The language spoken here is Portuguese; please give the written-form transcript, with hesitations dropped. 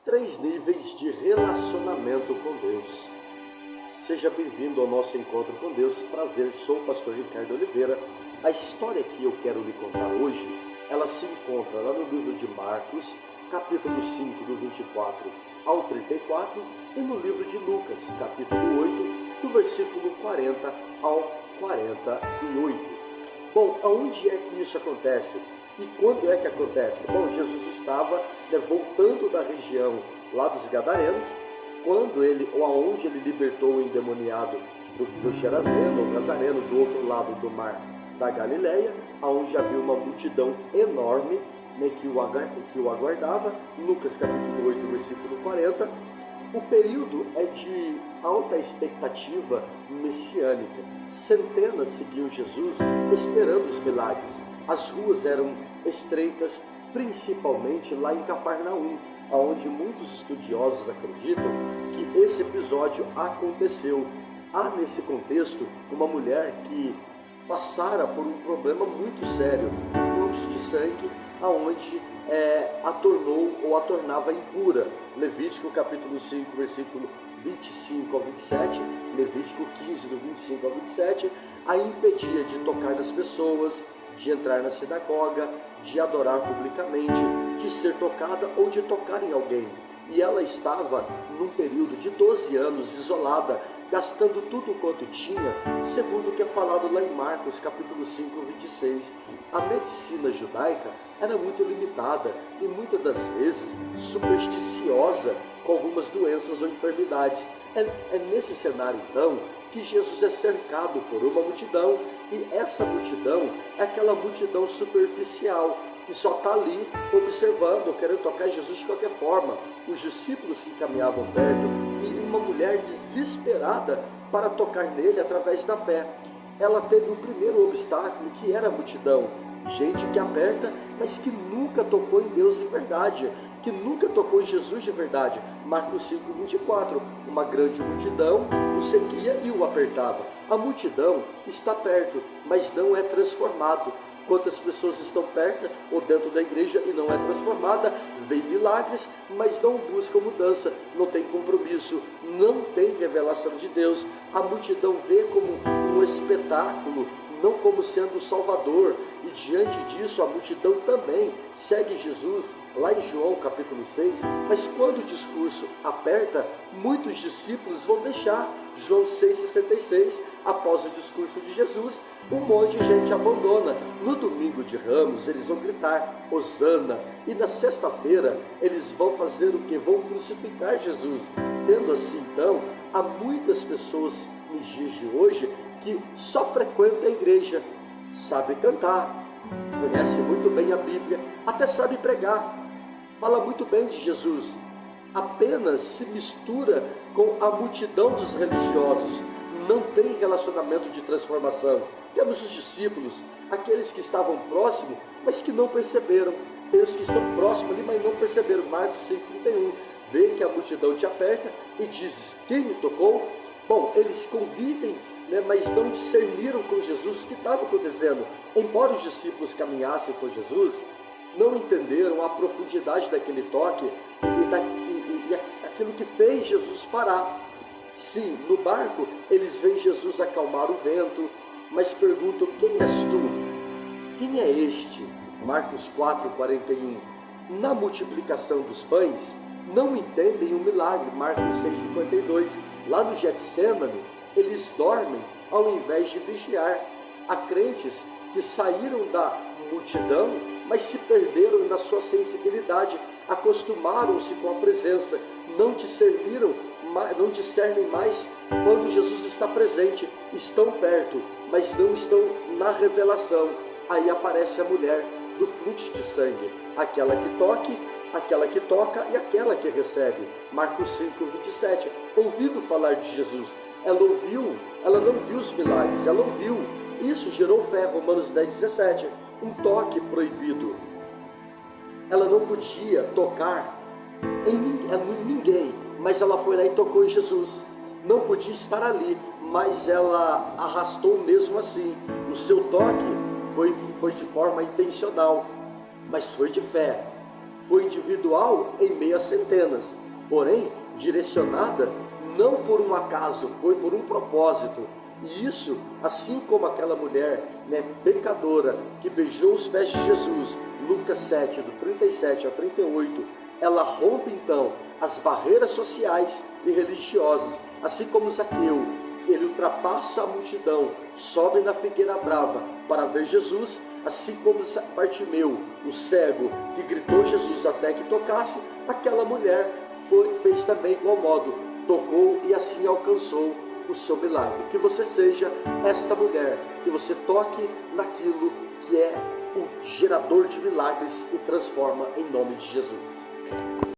Três níveis de relacionamento com Deus. Seja bem-vindo ao nosso encontro com Deus. Prazer, sou o pastor Ricardo Oliveira. A história que eu quero lhe contar hoje, ela se encontra lá no livro de Marcos, capítulo 5, do 24 ao 34, e no livro de Lucas, capítulo 8, do versículo 40 ao 48. Bom, aonde é que isso acontece? E quando é que acontece? Bom, Jesus estava voltando da região lá dos Gadarenos, aonde ele libertou o endemoniado do Gerazeno, ou Nazareno, do outro lado do mar da Galileia, aonde havia uma multidão enorme, que o aguardava. Lucas capítulo 8, versículo 40. O período é de alta expectativa messiânica. Centenas seguiam Jesus esperando os milagres. As ruas eram estreitas, principalmente lá em Cafarnaum, onde muitos estudiosos acreditam que esse episódio aconteceu. Há nesse contexto uma mulher que passara por um problema muito sério, fluxo de sangue, aonde a tornava impura. Levítico capítulo 5, versículo 25 ao 27, Levítico 15, do 25 ao 27, a impedia de tocar nas pessoas, de entrar na sinagoga, de adorar publicamente, de ser tocada ou de tocar em alguém. E ela estava num período de 12 anos isolada, gastando tudo quanto tinha, segundo o que é falado lá em Marcos capítulo 5, 26. A medicina judaica era muito limitada e muitas das vezes supersticiosa com algumas doenças ou enfermidades. É nesse cenário então que Jesus é cercado por uma multidão, e essa multidão é aquela multidão superficial que só está ali observando, querendo tocar Jesus de qualquer forma. Os discípulos que caminhavam perto e uma mulher desesperada para tocar nele através da fé. Ela teve o primeiro obstáculo, que era a multidão. Gente que aperta, mas que nunca tocou em Deus de verdade, que nunca tocou em Jesus de verdade. Marcos 5, 24. Uma grande multidão o seguia e o apertava. A multidão está perto, mas não é transformado. Quantas pessoas estão perto ou dentro da igreja e não é transformada, vê milagres, mas não busca mudança, não tem compromisso, não tem revelação de Deus. A multidão vê como um espetáculo, não como sendo o Salvador, e diante disso a multidão também segue Jesus, lá em João capítulo 6, mas quando o discurso aperta, muitos discípulos vão deixar. João 6,66, após o discurso de Jesus, um monte de gente abandona. No domingo de Ramos eles vão gritar Hosana, e na sexta-feira eles vão fazer o que? Vão crucificar Jesus. Tendo assim então, há muitas pessoas nos dias de hoje que só frequentam a igreja, sabe cantar, conhece muito bem a Bíblia, até sabe pregar, fala muito bem de Jesus, apenas se mistura com a multidão dos religiosos, não tem relacionamento de transformação. Temos os discípulos, aqueles que estavam próximos, mas que não perceberam. Tem os que estão próximos ali, mas não perceberam. Marcos 5,31, vê que a multidão te aperta e dizes, quem me tocou? Bom, eles convivem, mas não discerniram com Jesus o que estava acontecendo. Embora os discípulos caminhassem com Jesus, não entenderam a profundidade daquele toque e aquilo que fez Jesus parar. Sim, no barco eles veem Jesus acalmar o vento, mas perguntam, quem és tu? Quem é este? Marcos 4, 41. Na multiplicação dos pães, não entendem o milagre. Marcos 6, 52. Lá no Getsemane, eles dormem ao invés de vigiar. Há crentes que saíram da multidão, mas se perderam na sua sensibilidade, acostumaram-se com a presença, não discernem mais quando Jesus está presente, estão perto, mas não estão na revelação. Aí aparece a mulher do fluxo de sangue, aquela que toca e aquela que recebe. Marcos 5, 27, ouvindo falar de Jesus, ela não viu os milagres, ela ouviu, isso gerou fé. Romanos 10, 17, um toque proibido. Ela não podia tocar em ninguém, mas ela foi lá e tocou em Jesus. Não podia estar ali, mas ela arrastou mesmo assim. O seu toque foi de forma intencional, mas foi de fé. foi individual em meio a centenas, porém direcionada não por um acaso, foi por um propósito. E isso, assim como aquela mulher, pecadora, que beijou os pés de Jesus, Lucas 7, do 37 a 38, ela rompe então as barreiras sociais e religiosas, assim como Zaqueu, ele ultrapassa a multidão, sobe na figueira brava para ver Jesus, assim como Bartimeu, o cego, que gritou Jesus até que tocasse, aquela mulher fez também igual modo, tocou e assim alcançou o seu milagre. Que você seja esta mulher, que você toque naquilo que é o gerador de milagres e transforma em nome de Jesus.